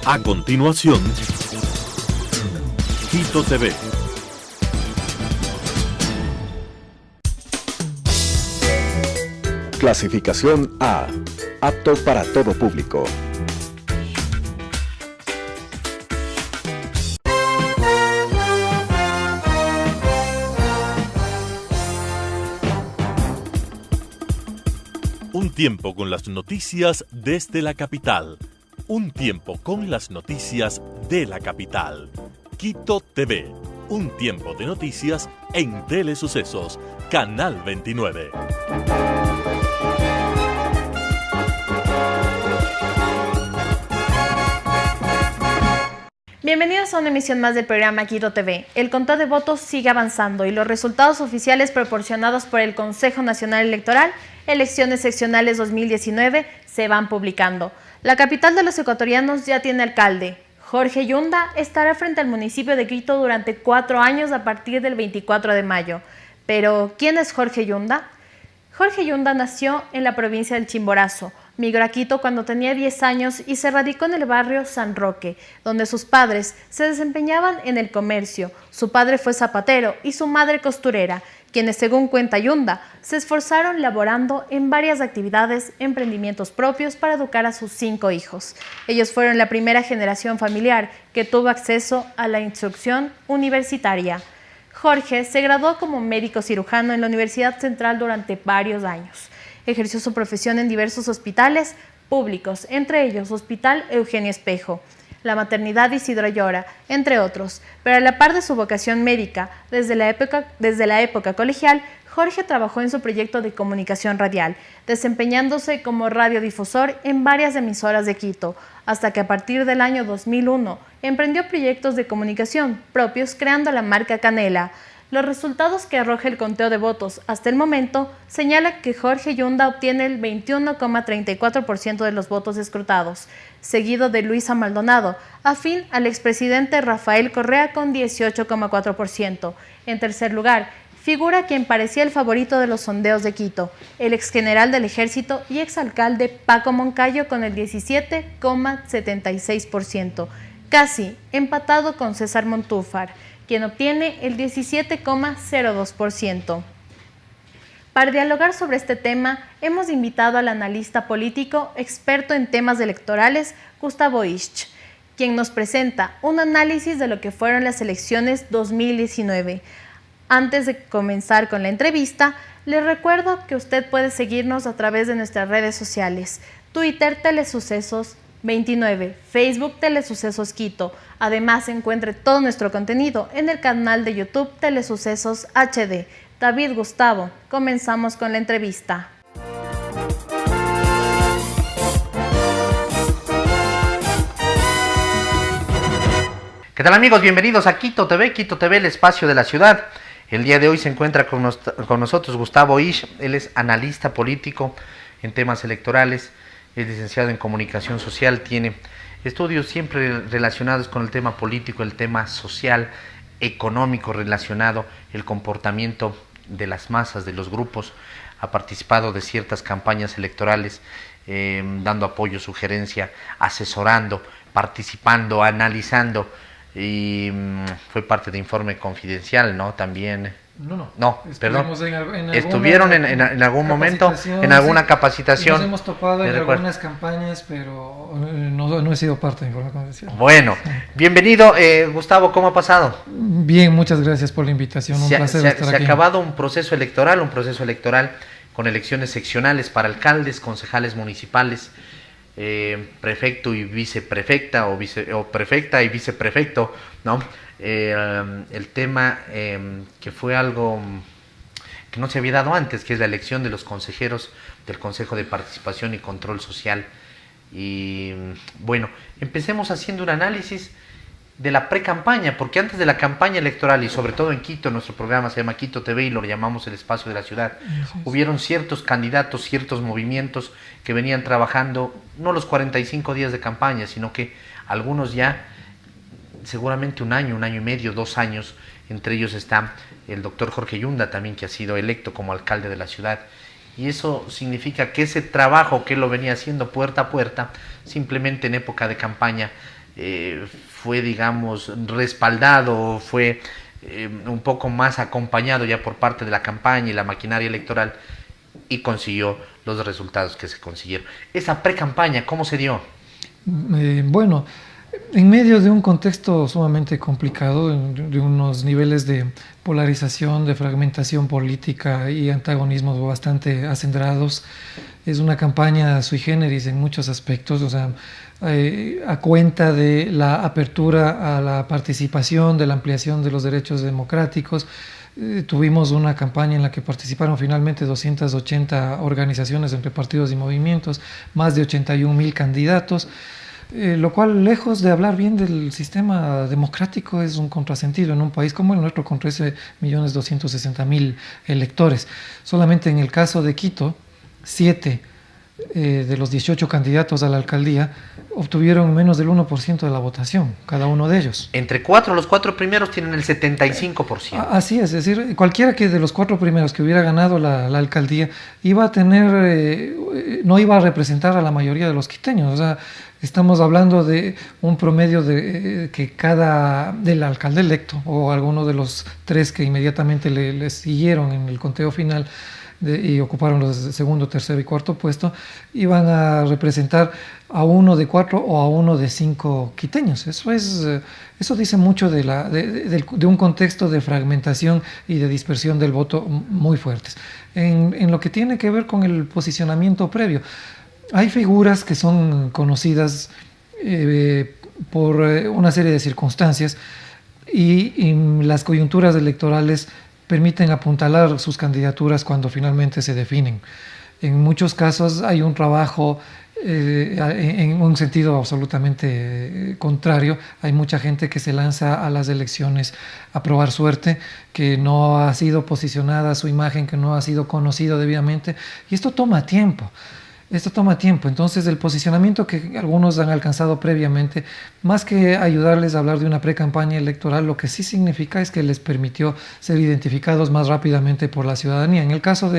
A continuación, Quito TV. Clasificación A. Apto para todo público. Un tiempo con las noticias desde la capital. Un tiempo con las noticias de la capital. Quito TV. Un tiempo de noticias en Telesucesos, Canal 29. Bienvenidos a una emisión más del programa Quito TV. El conteo de votos sigue avanzando y los resultados oficiales proporcionados por el Consejo Nacional Electoral, Elecciones Seccionales 2019, se van publicando. La capital de los ecuatorianos ya tiene alcalde. Jorge Yunda estará frente al municipio de Quito durante 4 años a partir del 24 de mayo. Pero, ¿quién es Jorge Yunda? Jorge Yunda nació en la provincia del Chimborazo. Migró a Quito cuando tenía 10 años y se radicó en el barrio San Roque, donde sus padres se desempeñaban en el comercio. Su padre fue zapatero y su madre costurera, quienes, según cuenta Yunda, se esforzaron laborando en varias actividades, emprendimientos propios para educar a sus 5 hijos. Ellos fueron la primera generación familiar que tuvo acceso a la instrucción universitaria. Jorge se graduó como médico cirujano en la Universidad Central durante varios años. Ejerció su profesión en diversos hospitales públicos, entre ellos Hospital Eugenio Espejo, la Maternidad Isidro Llora, entre otros. Pero a la par de su vocación médica, desde la época colegial, Jorge trabajó en su proyecto de comunicación radial, desempeñándose como radiodifusor en varias emisoras de Quito, hasta que a partir del año 2001 emprendió proyectos de comunicación propios creando la marca Canela. Los resultados que arroja el conteo de votos hasta el momento señalan que Jorge Yunda obtiene el 21,34% de los votos escrutados, seguido de Luisa Maldonado, afín al expresidente Rafael Correa con 18,4%. En tercer lugar, figura quien parecía el favorito de los sondeos de Quito, el exgeneral del Ejército y exalcalde Paco Moncayo con el 17,76%, casi empatado con César Montúfar, quien obtiene el 17,02%. Para dialogar sobre este tema, hemos invitado al analista político, experto en temas electorales, Gustavo Isch, quien nos presenta un análisis de lo que fueron las elecciones 2019. Antes de comenzar con la entrevista, les recuerdo que usted puede seguirnos a través de nuestras redes sociales: Twitter Telesucesos 29, Facebook Telesucesos Quito. Además, encuentre todo nuestro contenido en el canal de YouTube Telesucesos HD. David, Gustavo, comenzamos con la entrevista. ¿Qué tal, amigos? Bienvenidos a Quito TV, el espacio de la ciudad. El día de hoy se encuentra con nosotros Gustavo Isch. Él es analista político en temas electorales, es licenciado en comunicación social, tiene estudios siempre relacionados con el tema político, el tema social, económico relacionado, el comportamiento de las masas, de los grupos. Ha participado de ciertas campañas electorales, dando apoyo, sugerencia, asesorando, participando, analizando, y fue parte de Informe Confidencial, ¿no? También... No, perdón. Estuvieron en algún momento en alguna capacitación. Nos hemos topado en algunas campañas, pero no he sido parte de Informe Confidencial. Bueno, bienvenido, Gustavo, ¿cómo ha pasado? Bien, muchas gracias por la invitación, un placer estar aquí. Se ha acabado un proceso electoral con elecciones seccionales para alcaldes, concejales municipales, prefecto y viceprefecta, o prefecta y viceprefecto, ¿no? El tema que fue algo que no se había dado antes, que es la elección de los consejeros del Consejo de Participación y Control Social. Y bueno, empecemos haciendo un análisis de la pre-campaña, porque antes de la campaña electoral, y sobre todo en Quito, nuestro programa se llama Quito TV y lo llamamos el espacio de la ciudad, hubieron ciertos candidatos, ciertos movimientos que venían trabajando no los 45 días de campaña, sino que algunos ya seguramente un año y medio, 2 años. Entre ellos está el doctor Jorge Yunda también, que ha sido electo como alcalde de la ciudad. Y eso significa que ese trabajo que él lo venía haciendo puerta a puerta, simplemente en época de campaña, fue, digamos, respaldado, fue un poco más acompañado ya por parte de la campaña y la maquinaria electoral, y consiguió los resultados que se consiguieron. Esa pre-campaña, ¿cómo se dio? Bueno, en medio de un contexto sumamente complicado, de unos niveles de polarización, de fragmentación política y antagonismos bastante acendrados, es una campaña sui generis en muchos aspectos, o sea, a cuenta de la apertura a la participación, de la ampliación de los derechos democráticos. Tuvimos una campaña en la que participaron finalmente 280 organizaciones entre partidos y movimientos, más de 81.000 candidatos, lo cual, lejos de hablar bien del sistema democrático, es un contrasentido en un país como el nuestro, con 13.260.000 electores. Solamente en el caso de Quito, 7 de los 18 candidatos a la alcaldía obtuvieron menos del 1% de la votación, cada uno de ellos. Los 4 primeros tienen el 75%. Así es decir, cualquiera que de los 4 primeros que hubiera ganado la alcaldía iba a tener, no iba a representar a la mayoría de los quiteños. O sea, estamos hablando de un promedio de que del alcalde electo o alguno de los 3 que inmediatamente le siguieron en el conteo final y ocuparon los segundo, tercero y cuarto puesto, iban a representar a uno de 4 o a uno de 5 quiteños. Eso dice mucho de un contexto de fragmentación y de dispersión del voto muy fuertes. En lo que tiene que ver con el posicionamiento previo, hay figuras que son conocidas por una serie de circunstancias y las coyunturas electorales permiten apuntalar sus candidaturas cuando finalmente se definen. En muchos casos hay un trabajo en un sentido absolutamente contrario. Hay mucha gente que se lanza a las elecciones a probar suerte, que no ha sido posicionada su imagen, que no ha sido conocido debidamente, y esto toma tiempo. Entonces el posicionamiento que algunos han alcanzado previamente, más que ayudarles a hablar de una pre-campaña electoral, lo que sí significa es que les permitió ser identificados más rápidamente por la ciudadanía. En el caso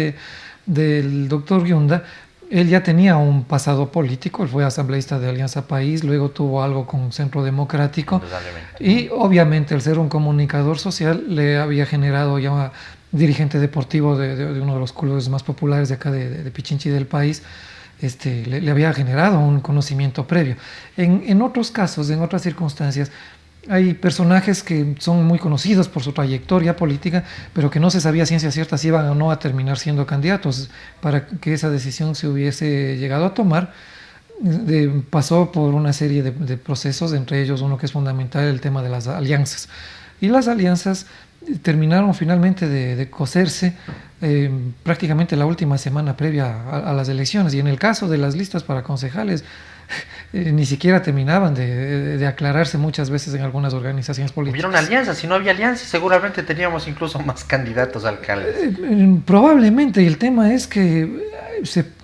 del doctor Giunda, él ya tenía un pasado político, él fue asambleísta de Alianza País, luego tuvo algo con Centro Democrático, y obviamente al ser un comunicador social le había generado ya dirigente deportivo de uno de los clubes más populares de acá de Pichinchi del país. Le había generado un conocimiento previo. En otros casos, en otras circunstancias, hay personajes que son muy conocidos por su trayectoria política, pero que no se sabía ciencia cierta si iban o no a terminar siendo candidatos. Para que esa decisión se hubiese llegado a tomar, pasó por una serie de procesos, entre ellos uno que es fundamental, el tema de las alianzas. Y las alianzas terminaron finalmente de coserse prácticamente la última semana previa a las elecciones, y en el caso de las listas para concejales ni siquiera terminaban de aclararse muchas veces en algunas organizaciones políticas. Hubieron alianzas, si no había alianzas seguramente teníamos incluso más candidatos a alcaldes. Probablemente, y el tema es que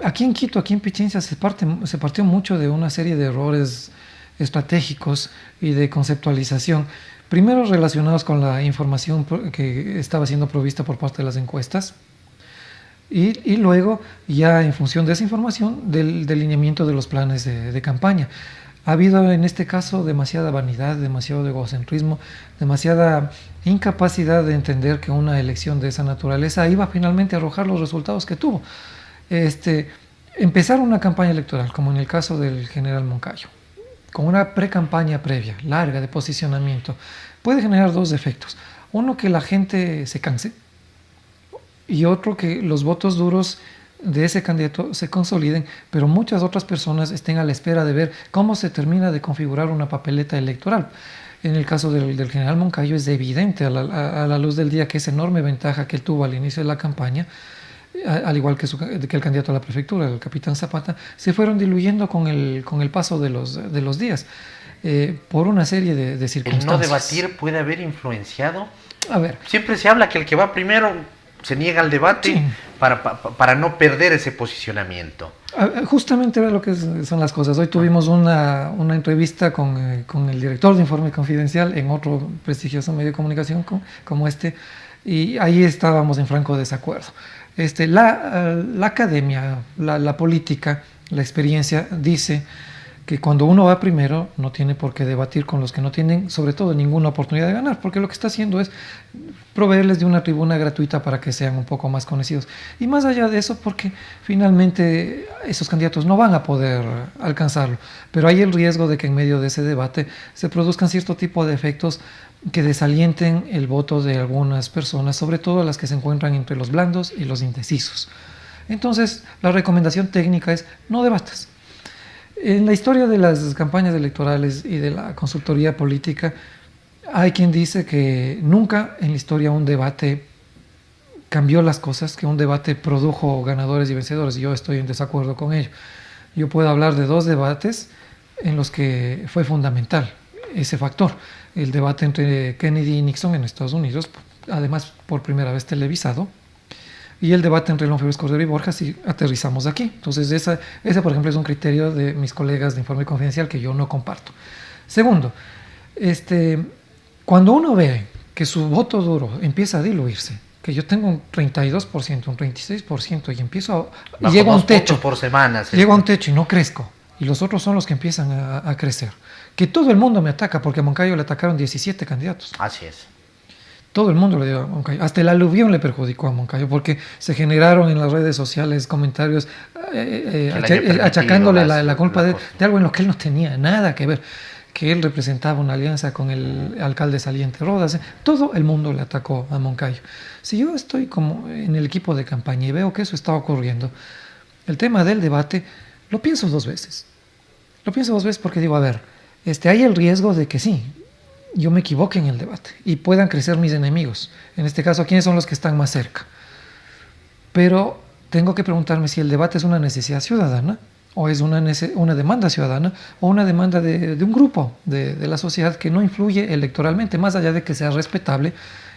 aquí en Quito, aquí en Pichincha, se partió mucho de una serie de errores estratégicos y de conceptualización. Primero relacionados con la información que estaba siendo provista por parte de las encuestas, y luego ya en función de esa información del delineamiento de los planes de campaña. Ha habido en este caso demasiada vanidad, demasiado egocentrismo, demasiada incapacidad de entender que una elección de esa naturaleza iba finalmente a arrojar los resultados que tuvo. Empezar una campaña electoral, como en el caso del general Moncayo, con una pre-campaña previa, larga, de posicionamiento, puede generar 2 efectos. Uno, que la gente se canse, y otro, que los votos duros de ese candidato se consoliden, pero muchas otras personas estén a la espera de ver cómo se termina de configurar una papeleta electoral. En el caso del general Moncayo es evidente a la luz del día que esa enorme ventaja que él tuvo al inicio de la campaña, al igual que el candidato a la prefectura, el capitán Zapata, se fueron diluyendo con el paso de los días, por una serie de circunstancias. ¿El no debatir puede haber influenciado? A ver, siempre se habla que el que va primero se niega al debate, sí, para no perder ese posicionamiento. Justamente lo que son las cosas. Hoy tuvimos una entrevista con el director de Informe Confidencial en otro prestigioso medio de comunicación como y ahí estábamos en franco desacuerdo. La academia, la política, la experiencia dice que cuando uno va primero no tiene por qué debatir con los que no tienen, sobre todo, ninguna oportunidad de ganar, porque lo que está haciendo es proveerles de una tribuna gratuita para que sean un poco más conocidos. Y más allá de eso, porque finalmente esos candidatos no van a poder alcanzarlo, pero hay el riesgo de que en medio de ese debate se produzcan cierto tipo de efectos que desalienten el voto de algunas personas, sobre todo las que se encuentran entre los blandos y los indecisos. Entonces, la recomendación técnica es no debatas. En la historia de las campañas electorales y de la consultoría política, hay quien dice que nunca en la historia un debate cambió las cosas, que un debate produjo ganadores y vencedores. Yo estoy en desacuerdo con ello. Yo puedo hablar de 2 debates en los que fue fundamental ese factor. El debate entre Kennedy y Nixon en Estados Unidos, además por primera vez televisado, y el debate entre León Febres Cordero y Borja, si aterrizamos aquí. Entonces, ese, por ejemplo, es un criterio de mis colegas de Informe Confidencial que yo no comparto. Segundo, cuando uno ve que su voto duro empieza a diluirse, que yo tengo un 32%, un 36%, y empiezo y llego a un techo por semana. Llego a un techo y no crezco, y los otros son los que empiezan a crecer. Que todo el mundo me ataca, porque a Moncayo le atacaron 17 candidatos. Así es. Todo el mundo le dio a Moncayo. Hasta el aluvión le perjudicó a Moncayo, porque se generaron en las redes sociales comentarios achacándole la culpa de algo en lo que él no tenía nada que ver, que él representaba una alianza con el alcalde saliente Rodas. Todo el mundo le atacó a Moncayo. Si yo estoy como en el equipo de campaña y veo que eso está ocurriendo, el tema del debate lo pienso 2 veces. Lo pienso 2 veces porque digo, a ver, hay el riesgo de que sí, yo me equivoque en el debate y puedan crecer mis enemigos. En este caso, ¿quiénes son los que están más cerca? Pero tengo que preguntarme si el debate es una necesidad ciudadana, o es una demanda ciudadana, o una demanda de un grupo de la sociedad que no influye electoralmente, más allá de que sea respetable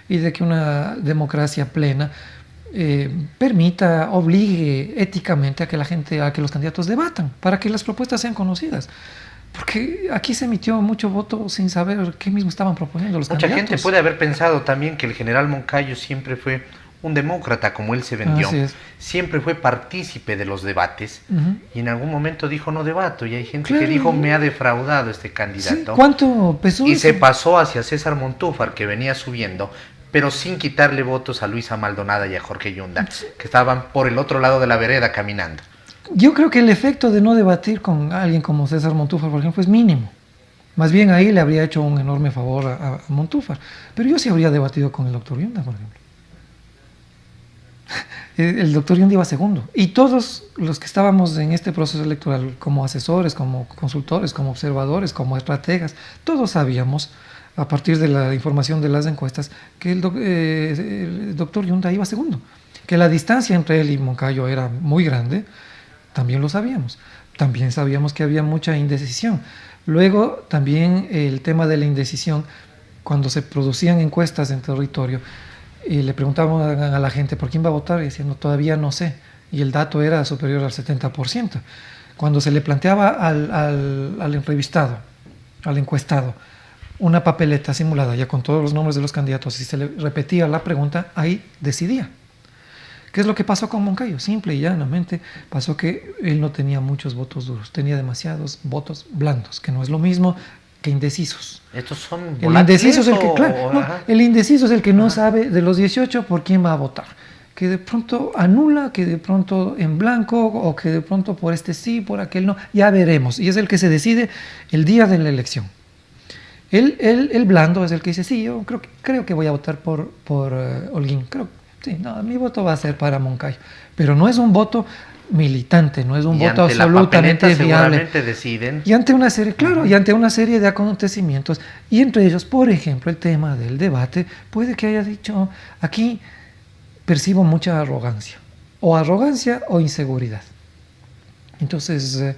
y de que una democracia plena permita, obligue éticamente a que los candidatos debatan, para que las propuestas sean conocidas. Porque aquí se emitió mucho voto sin saber qué mismo estaban proponiendo los candidatos. Mucha gente puede haber pensado también que el general Moncayo siempre fue un demócrata, como él se vendió. Siempre fue partícipe de los debates, y en algún momento dijo no debato, y hay gente que dijo me ha defraudado este candidato. Sí, ¿cuánto pesó? Y se pasó hacia César Montúfar, que venía subiendo, pero sin quitarle votos a Luisa Maldonada y a Jorge Yunda, que estaban por el otro lado de la vereda caminando. Yo creo que el efecto de no debatir con alguien como César Montúfar, por ejemplo, es mínimo. Más bien ahí le habría hecho un enorme favor a Montúfar. Pero yo sí habría debatido con el doctor Yunda, por ejemplo. El doctor Yunda iba segundo. Y todos los que estábamos en este proceso electoral, como asesores, como consultores, como observadores, como estrategas, todos sabíamos, a partir de la información de las encuestas, que el doctor Yunda iba segundo. Que la distancia entre él y Moncayo era muy grande. También lo sabíamos. También sabíamos que había mucha indecisión. Luego, también el tema de la indecisión, cuando se producían encuestas en territorio, y le preguntábamos a la gente por quién va a votar, y decían, no, todavía no sé. Y el dato era superior al 70%. Cuando se le planteaba al entrevistado, al encuestado, una papeleta simulada ya con todos los nombres de los candidatos, y se le repetía la pregunta, ahí decidía. ¿Qué es lo que pasó con Moncayo? Simple y llanamente pasó que él no tenía muchos votos duros, tenía demasiados votos blandos, que no es lo mismo que indecisos. ¿Estos son el indeciso es el que, claro, no, el indeciso es el que no sabe de los 18 por quién va a votar, que de pronto anula, que de pronto en blanco, o que de pronto por este sí, por aquel no, ya veremos, y es el que se decide el día de la elección. El blando es el que dice, sí, yo creo que voy a votar por Holguín, sí, no, mi voto va a ser para Moncayo, pero no es un voto militante, no es un voto absolutamente viable. Deciden. Y ante una serie, claro, y ante una serie de acontecimientos, y entre ellos, por ejemplo, el tema del debate, puede que haya dicho, aquí percibo mucha arrogancia o inseguridad. Entonces,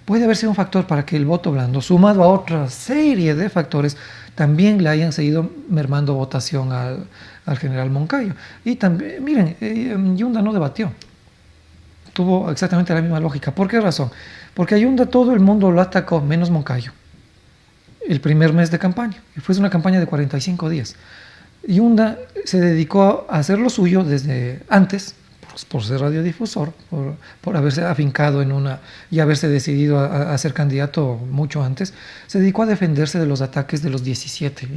puede haber sido un factor para que el voto blando, sumado a otra serie de factores, también le hayan seguido mermando votación al general Moncayo. Y también, miren, Yunda no debatió. Tuvo exactamente la misma lógica. ¿Por qué razón? Porque a Yunda todo el mundo lo atacó, menos Moncayo, el primer mes de campaña. Y fue una campaña de 45 días. Yunda se dedicó a hacer lo suyo desde antes, pues, por ser radiodifusor, por haberse afincado en una y haberse decidido a ser candidato mucho antes, se dedicó a defenderse de los ataques de los 17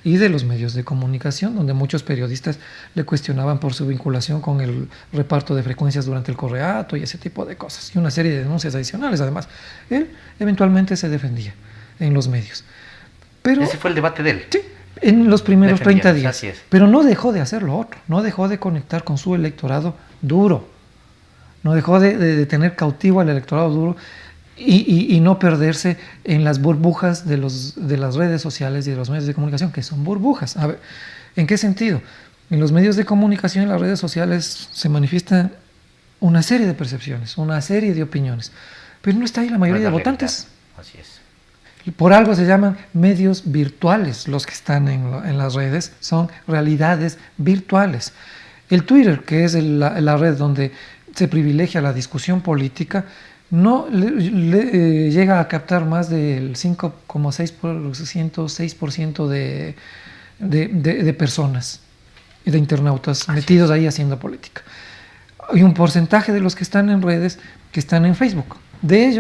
y de los medios de comunicación, donde muchos periodistas le cuestionaban por su vinculación con el reparto de frecuencias durante el correato y ese tipo de cosas, y una serie de denuncias adicionales. Además, él eventualmente se defendía en los medios. Pero, ese fue el debate de él. Sí, en los primeros 30 días. Así es. Pero no dejó de hacer lo otro, no dejó de conectar con su electorado duro, no dejó de tener cautivo al electorado duro y no perderse en las burbujas de las redes sociales y de los medios de comunicación, que son burbujas. A ver, ¿en qué sentido? En los medios de comunicación y en las redes sociales se manifiesta una serie de percepciones, una serie de opiniones, pero no está ahí la mayoría de votantes. Así es. Por algo se llaman medios virtuales los que están en las redes, son realidades virtuales. El Twitter, que es la red donde se privilegia la discusión política, no llega a captar más del 5,6% de personas y de internautas metidos ahí haciendo política. Hay un porcentaje de los que están en redes que están en Facebook. De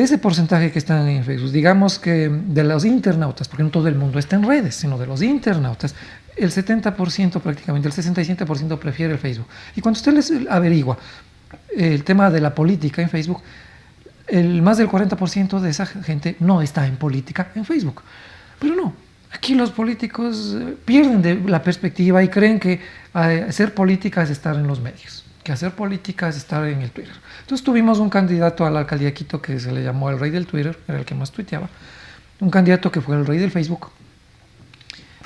ese porcentaje que están en Facebook, digamos que de los internautas, porque no todo el mundo está en redes, sino de los internautas, el 70% prácticamente, el 67% prefiere el Facebook. Y cuando usted les averigua el tema de la política en Facebook, más del 40% de esa gente no está en política en Facebook. Pero no, aquí los políticos pierden de la perspectiva y creen que hacer política es estar en los medios, que hacer política es estar en el Twitter. Entonces tuvimos un candidato a la alcaldía de Quito que se le llamó el rey del Twitter, era el que más tuiteaba, un candidato que fue el rey del Facebook.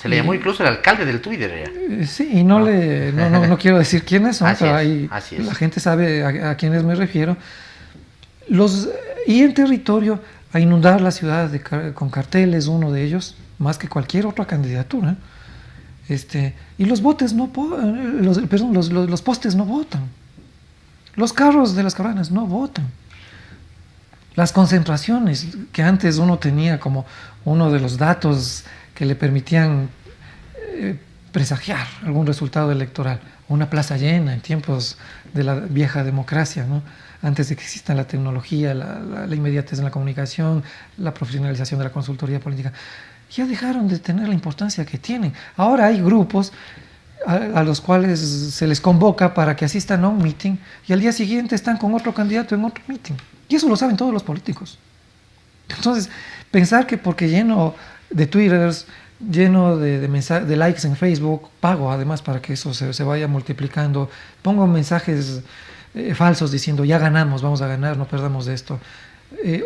Se le llamó incluso el alcalde del Twitter. Sí, y no quiero decir quiénes son, pero la gente sabe a quiénes me refiero. Y en territorio, a inundar la ciudad con carteles, uno de ellos, más que cualquier otra candidatura. Y los botes los postes no votan. Los carros de las caravanas no votan. Las concentraciones que antes uno tenía como uno de los datos que le permitían presagiar algún resultado electoral, una plaza llena en tiempos de la vieja democracia, ¿no? Antes de que exista la tecnología, la inmediatez en la comunicación, la profesionalización de la consultoría política, ya dejaron de tener la importancia que tienen. Ahora hay grupos a los cuales se les convoca para que asistan a un meeting y al día siguiente están con otro candidato en otro meeting. Y eso lo saben todos los políticos. Entonces, pensar que porque lleno de twitters, lleno de likes en Facebook, pago además para que eso se vaya multiplicando, pongo mensajes falsos diciendo ya ganamos, vamos a ganar, no perdamos de esto,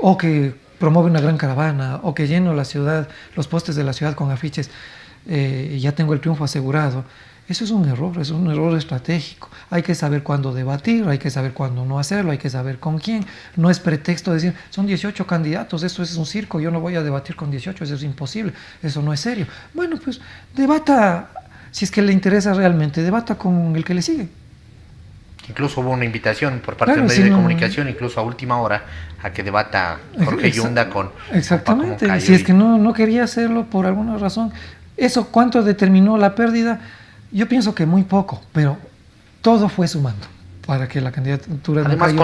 o que promueve una gran caravana, o que lleno la ciudad, los postes de la ciudad con afiches, y ya tengo el triunfo asegurado. Eso es un error estratégico. Hay que saber cuándo debatir, hay que saber cuándo no hacerlo, hay que saber con quién. No es pretexto decir, son 18 candidatos, eso es un circo, yo no voy a debatir con 18, eso es imposible, eso no es serio. Bueno, pues debata, si es que le interesa realmente, debata con el que le sigue. Incluso hubo una invitación por parte del medio de comunicación, incluso a última hora, a que debata Jorge Yunda con exactamente, Paco si es que no quería hacerlo por alguna razón. ¿Eso cuánto determinó la pérdida? Yo pienso que muy poco, pero todo fue sumando para que la candidatura... Además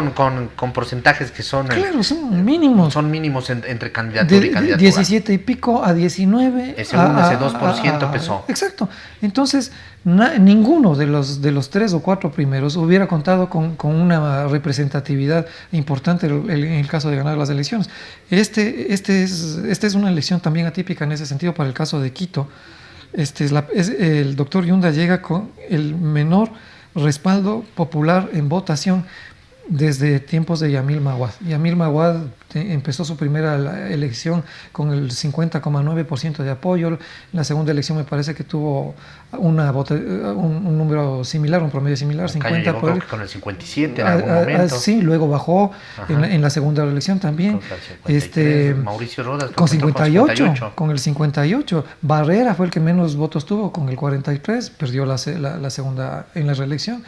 con porcentajes que son... Claro, son mínimos. Son mínimos entre candidatura y candidatura. 17 y pico a 19. Ese 2% pesó. Exacto. Entonces, ninguno de los 3 o 4 primeros hubiera contado con una representatividad importante en el caso de ganar las elecciones. Esta es una elección también atípica en ese sentido para el caso de Quito. El doctor Yunda llega con el menor respaldo popular en votación desde tiempos de Yamil Maguad. Yamil Maguad empezó su primera elección con el 50,9% de apoyo. En la segunda elección me parece que tuvo un número similar, un promedio similar, 50 creo que con el 57 en algún momento. Sí, luego bajó en la segunda elección también. Mauricio Rodas con 58, con el 58. Barrera fue el que menos votos tuvo, con el 43, perdió la segunda en la reelección.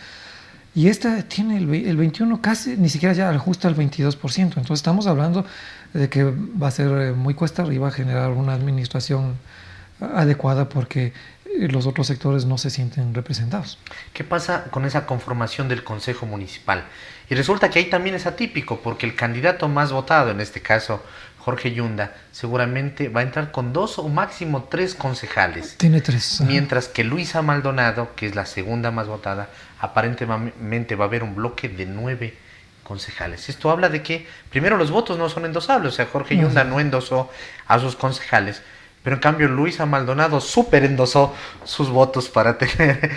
Y esta tiene el 21, casi ni siquiera ya ajusta al 22%. Entonces estamos hablando de que va a ser muy cuesta arriba generar una administración adecuada porque los otros sectores no se sienten representados. ¿Qué pasa con esa conformación del Consejo Municipal? Y resulta que ahí también es atípico, porque el candidato más votado, en este caso Jorge Yunda, seguramente va a entrar con 2 o máximo 3 concejales. Tiene 3. Mientras que Luisa Maldonado, que es la segunda más votada, aparentemente va a haber un bloque de 9 concejales. Esto habla de que, primero, los votos no son endosables, o sea, Jorge Yunda no endosó a sus concejales, pero en cambio Luisa Maldonado súper endosó sus votos para tener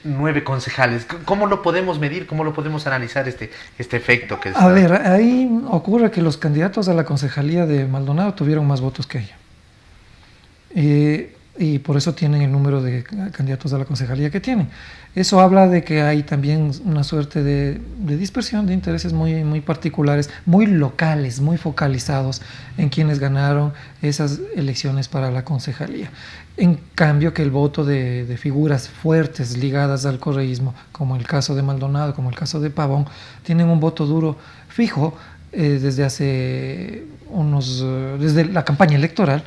9 concejales. ¿Cómo lo podemos medir? ¿Cómo lo podemos analizar este efecto que está? A ver, ahí ocurre que los candidatos a la concejalía de Maldonado tuvieron más votos que ella. Y por eso tienen el número de candidatos a la concejalía que tienen. Eso habla de que hay también una suerte de dispersión de intereses muy, muy particulares, muy locales, muy focalizados en quienes ganaron esas elecciones para la concejalía. En cambio, que el voto de figuras fuertes ligadas al correísmo, como el caso de Maldonado, como el caso de Pavón, tienen un voto duro fijo desde desde la campaña electoral,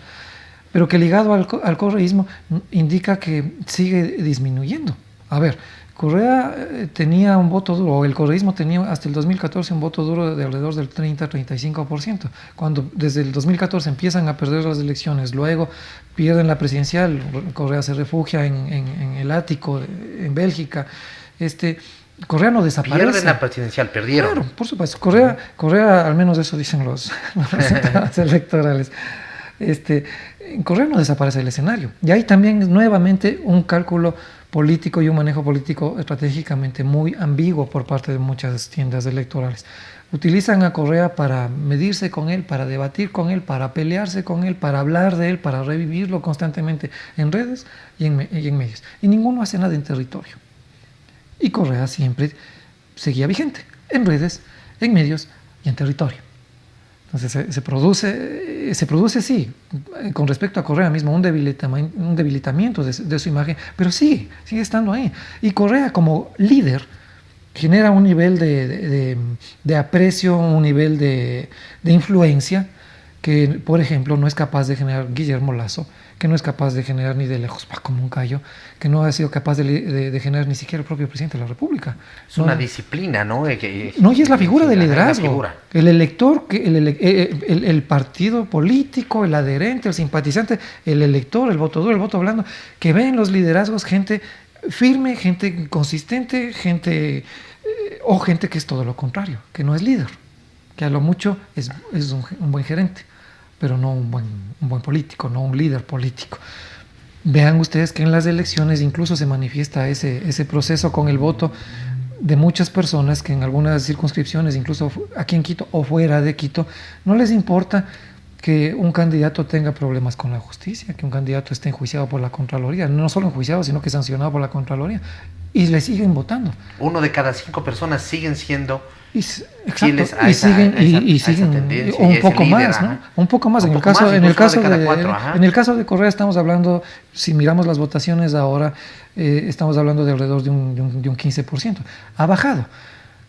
pero que ligado al correísmo indica que sigue disminuyendo. A ver, Correa tenía un voto duro, o el correísmo tenía hasta el 2014 un voto duro de alrededor del 30-35%. Cuando desde el 2014 empiezan a perder las elecciones, luego pierden la presidencial, Correa se refugia en el ático, en Bélgica, Correa no desaparece. Pierden la presidencial, perdieron. Claro, por supuesto. Correa, al menos eso dicen los resultados electorales. Correa no desaparece del escenario. Y hay también nuevamente un cálculo político y un manejo político estratégicamente muy ambiguo por parte de muchas tiendas electorales. Utilizan a Correa para medirse con él, para debatir con él, para pelearse con él, para hablar de él, para revivirlo constantemente en redes y en medios. Y ninguno hace nada en territorio. Y Correa siempre seguía vigente en redes, en medios y en territorio. Entonces se produce sí, con respecto a Correa mismo, un debilitamiento de su imagen, pero sigue estando ahí. Y Correa como líder genera un nivel de aprecio, un nivel de influencia que, por ejemplo, no es capaz de generar Guillermo Lasso, que no es capaz de generar ni de lejos Paco Moncayo, que no ha sido capaz de generar ni siquiera el propio presidente de la República. Es una disciplina, ¿no? No, y es la figura del liderazgo. El elector, el partido político, el adherente, el simpatizante, el elector, el voto duro, el voto blando, que ve en los liderazgos gente firme, gente consistente, gente que es todo lo contrario, que no es líder, que a lo mucho es un buen gerente, pero no un buen político, no un líder político. Vean ustedes que en las elecciones incluso se manifiesta ese proceso con el voto de muchas personas que en algunas circunscripciones, incluso aquí en Quito o fuera de Quito, no les importa que un candidato tenga problemas con la justicia, que un candidato esté enjuiciado por la Contraloría, no solo enjuiciado, sino que sancionado por la Contraloría, y le siguen votando. 1 de cada 5 personas siguen siendo fieles a esa tendencia, un poco más, ¿no? Un poco más. En el caso de Correa estamos hablando, si miramos las votaciones ahora, estamos hablando de alrededor de un 15%. Ha bajado,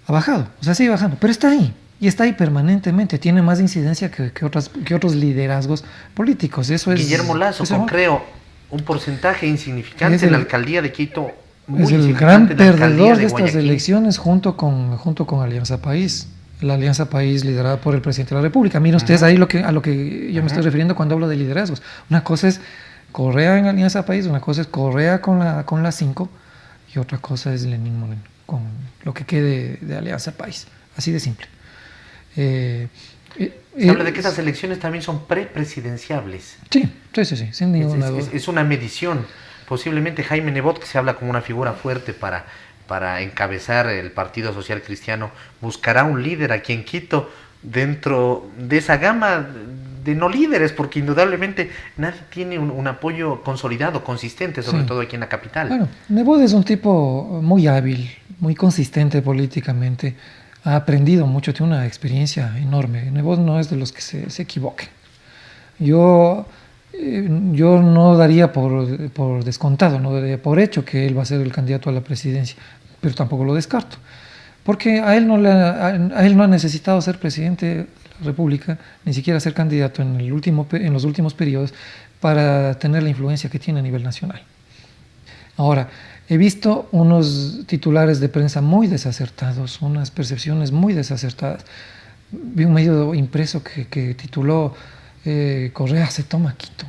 o sea, sigue bajando, pero está ahí. Y está ahí permanentemente, tiene más incidencia que otros liderazgos políticos. Guillermo Lasso, creo, un porcentaje insignificante en la alcaldía de Quito. Es el gran perdedor de estas elecciones junto con Alianza País. La Alianza País liderada por el presidente de la República. Miren ustedes ahí a lo que yo me estoy refiriendo cuando hablo de liderazgos. Una cosa es Correa en Alianza País, una cosa es Correa con la 5 y otra cosa es Lenín Moreno con lo que quede de Alianza País. Así de simple. Se habla de que esas elecciones también son prepresidenciables. Sí, sin ninguna duda. Es una medición. Posiblemente Jaime Nebot, que se habla como una figura fuerte para encabezar el Partido Social Cristiano, buscará un líder aquí en Quito dentro de esa gama de no líderes, porque indudablemente nadie tiene un apoyo consolidado, consistente, sobre todo aquí en la capital. Bueno, Nebot es un tipo muy hábil, muy consistente políticamente, ha aprendido mucho, tiene una experiencia enorme. Nebot no es de los que se equivoquen. Yo no daría por descontado, no daría por hecho que él va a ser el candidato a la presidencia, pero tampoco lo descarto. porque a él no ha necesitado ser presidente de la República, ni siquiera ser candidato en los últimos periodos para tener la influencia que tiene a nivel nacional. Ahora, he visto unos titulares de prensa muy desacertados, unas percepciones muy desacertadas. Vi un medio impreso que tituló Correa se toma Quito,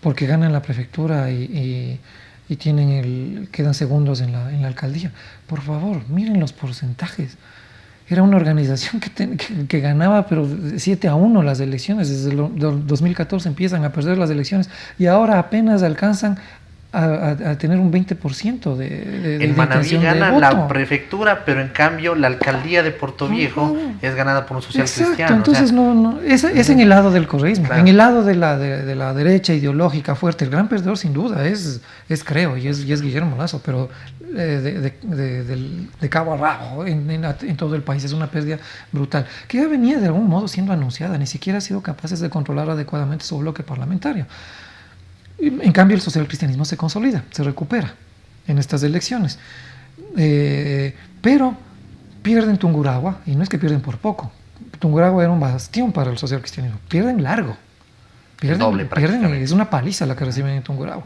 porque ganan la prefectura y quedan segundos en la alcaldía. Por favor, miren los porcentajes. Era una organización que ganaba, pero 7-1 las elecciones. Desde el 2014 empiezan a perder las elecciones y ahora apenas alcanzan a tener un 20% de en Manabí gana de la prefectura, pero en cambio la alcaldía de Portoviejo es ganada por un social cristiano. Entonces es en el lado del correísmo, claro. En el lado de la derecha ideológica fuerte. El gran perdedor sin duda es Creo y es Guillermo Lasso, pero de cabo a rabo en todo el país es una pérdida brutal, que ya venía de algún modo siendo anunciada, ni siquiera ha sido capaces de controlar adecuadamente su bloque parlamentario. En cambio, el socialcristianismo se consolida, se recupera en estas elecciones. Pero pierden Tungurahua, y no es que pierden por poco. Tungurahua era un bastión para el socialcristianismo. Pierden largo. Pierden, es una paliza la que reciben en Tungurahua.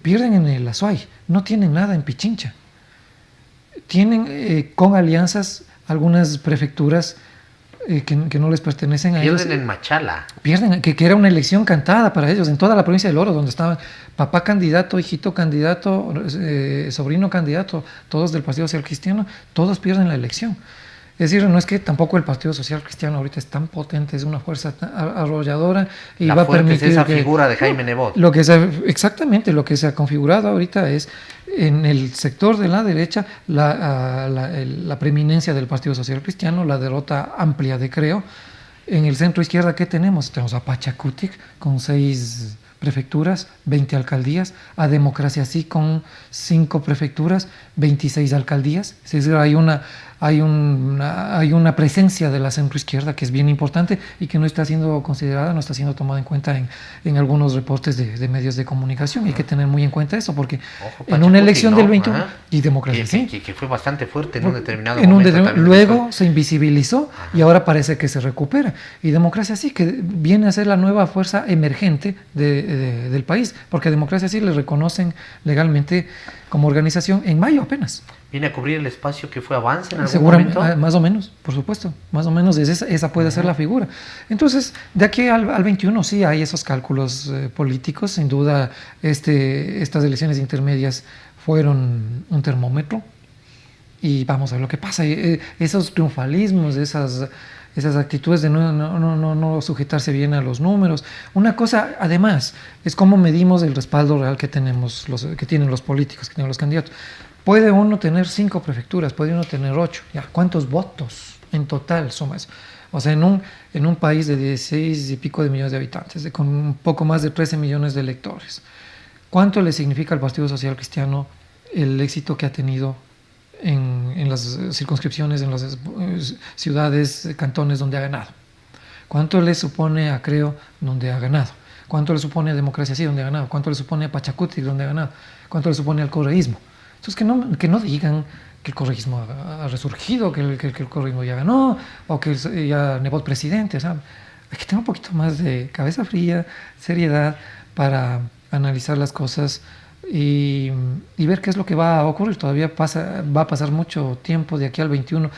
Pierden en el Azuay, no tienen nada en Pichincha. Tienen con alianzas algunas prefecturas que no les pertenecen a ellos. Pierden en Machala. Pierden, que era una elección cantada para ellos, en toda la provincia del Oro, donde estaban papá candidato, hijito candidato, sobrino candidato, todos del Partido Social Cristiano, todos pierden la elección. Es decir, no es que tampoco el Partido Social Cristiano ahorita es tan potente, es una fuerza arrolladora y va a permitir es esa figura de Jaime Nebot. Exactamente, lo que se ha configurado ahorita es en el sector de la derecha la preeminencia del Partido Social Cristiano, la derrota amplia de Creo. En el centro izquierda, ¿qué tenemos? Tenemos a Pachacutic con 6 prefecturas, 20 alcaldías, a Democracia Sí con 5 prefecturas, 26 alcaldías. Es decir, hay una presencia de la centroizquierda que es bien importante y que no está siendo considerada, no está siendo tomada en cuenta en algunos reportes de medios de comunicación. Hay que tener muy en cuenta eso, porque en una elección del 21 y Democracia Sí, que fue bastante fuerte en un determinado momento. Luego se invisibilizó y ahora parece que se recupera. Y Democracia Sí, que viene a ser la nueva fuerza emergente del país, porque a Democracia Sí le reconocen legalmente como organización en mayo apenas. ¿Viene a cubrir el espacio que fue Avance en algún momento? Más o menos, por supuesto. Más o menos esa puede ser la figura. Entonces, de aquí al 21 sí hay esos cálculos políticos. Sin duda, estas elecciones intermedias fueron un termómetro. Y vamos a ver lo que pasa. Esos triunfalismos, esas actitudes de no sujetarse bien a los números. Una cosa, además, es cómo medimos el respaldo real que tenemos, que tienen los políticos, que tienen los candidatos. Puede uno tener 5 prefecturas, puede uno tener 8. ¿Ya? ¿Cuántos votos en total suma eso? O sea, en un país de 16 y pico de millones de habitantes, con un poco más de 13 millones de electores, ¿cuánto le significa al Partido Social Cristiano el éxito que ha tenido en las circunscripciones, en las ciudades, cantones donde ha ganado? ¿Cuánto le supone a Creo donde ha ganado? ¿Cuánto le supone a Democracia Sí donde ha ganado? ¿Cuánto le supone a Pachacutic donde ha ganado? ¿Cuánto le supone al correísmo? Entonces que no digan que el correísmo ha resurgido, que el correísmo ya ganó, o que ya Nebot presidente. O sea, hay que tener un poquito más de cabeza fría, seriedad, para analizar las cosas y ver qué es lo que va a ocurrir. Todavía va a pasar mucho tiempo de aquí al 21.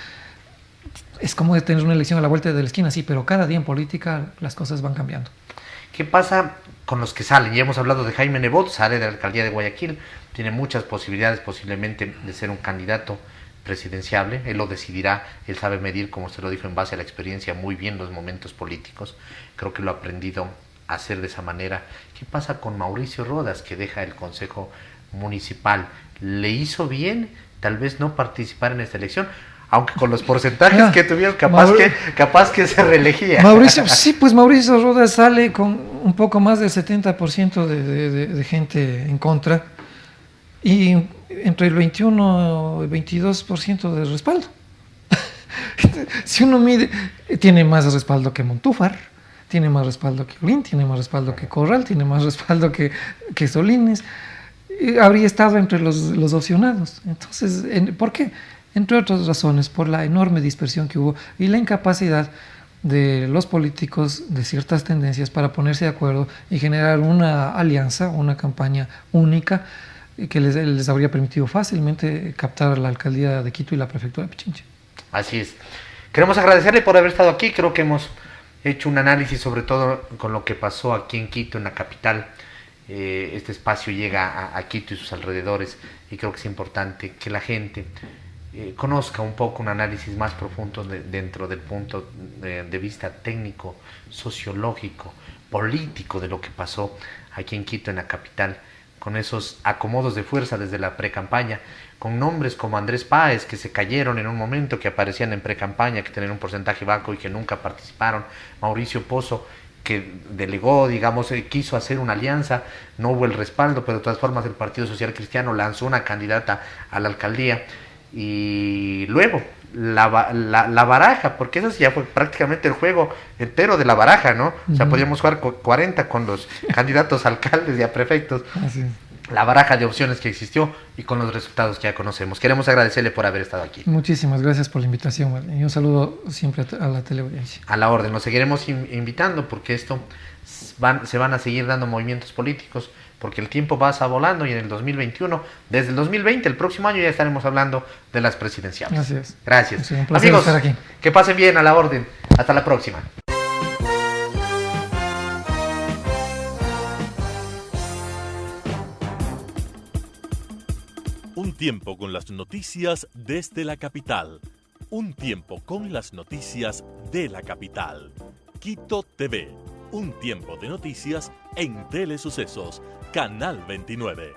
Es como de tener una elección a la vuelta de la esquina, sí, pero cada día en política las cosas van cambiando. ¿Qué pasa con los que salen? Ya hemos hablado de Jaime Nebot, sale de la alcaldía de Guayaquil, tiene muchas posibilidades posiblemente de ser un candidato presidenciable. Él lo decidirá, él sabe medir, como usted lo dijo, en base a la experiencia muy bien los momentos políticos. Creo que lo ha aprendido a hacer de esa manera. ¿Qué pasa con Mauricio Rodas, que deja el Consejo Municipal? ¿Le hizo bien tal vez no participar en esta elección? Aunque con los porcentajes que tuvieron, capaz que se reelegía. Mauricio Rodas sale con un poco más del 70% de gente en contra y entre el 21 y el 22% de respaldo. Si uno mide, tiene más respaldo que Montúfar, tiene más respaldo que Olín, tiene más respaldo que Corral, tiene más respaldo que Solines. habría estado entre los opcionados. Entonces, ¿por qué? Entre otras razones, por la enorme dispersión que hubo y la incapacidad de los políticos de ciertas tendencias para ponerse de acuerdo y generar una alianza, una campaña única que les habría permitido fácilmente captar la alcaldía de Quito y la prefectura de Pichincha. Así es. Queremos agradecerle por haber estado aquí. Creo que hemos hecho un análisis sobre todo con lo que pasó aquí en Quito, en la capital. Este espacio llega a Quito y sus alrededores y creo que es importante que la gente conozca un poco un análisis más profundo dentro del punto de vista técnico, sociológico, político de lo que pasó aquí en Quito, en la capital, con esos acomodos de fuerza desde la precampaña, con nombres como Andrés Páez, que se cayeron en un momento, que aparecían en precampaña, que tenían un porcentaje bajo y que nunca participaron, Mauricio Pozo, que delegó, digamos, quiso hacer una alianza, no hubo el respaldo, pero de todas formas el Partido Social Cristiano lanzó una candidata a la alcaldía, y luego la baraja, porque eso ya fue prácticamente el juego entero de la baraja, ¿no? O sea, podíamos jugar 40 con los candidatos a alcaldes y a prefectos. Así es. La baraja de opciones que existió y con los resultados que ya conocemos. Queremos agradecerle por haber estado aquí. Muchísimas gracias por la invitación, Marlene, y un saludo siempre a la teleaudiencia. A la orden, nos seguiremos invitando porque esto se van a seguir dando movimientos políticos, porque el tiempo pasa volando y en el 2021, desde el 2020, el próximo año ya estaremos hablando de las presidenciales. Así es. Gracias. Sí, un placer amigos, estar aquí. Que pasen bien, a la orden. Hasta la próxima. Un tiempo con las noticias desde la capital. Un tiempo con las noticias de la capital. Quito TV. Un tiempo de noticias en Telesucesos, Canal 29.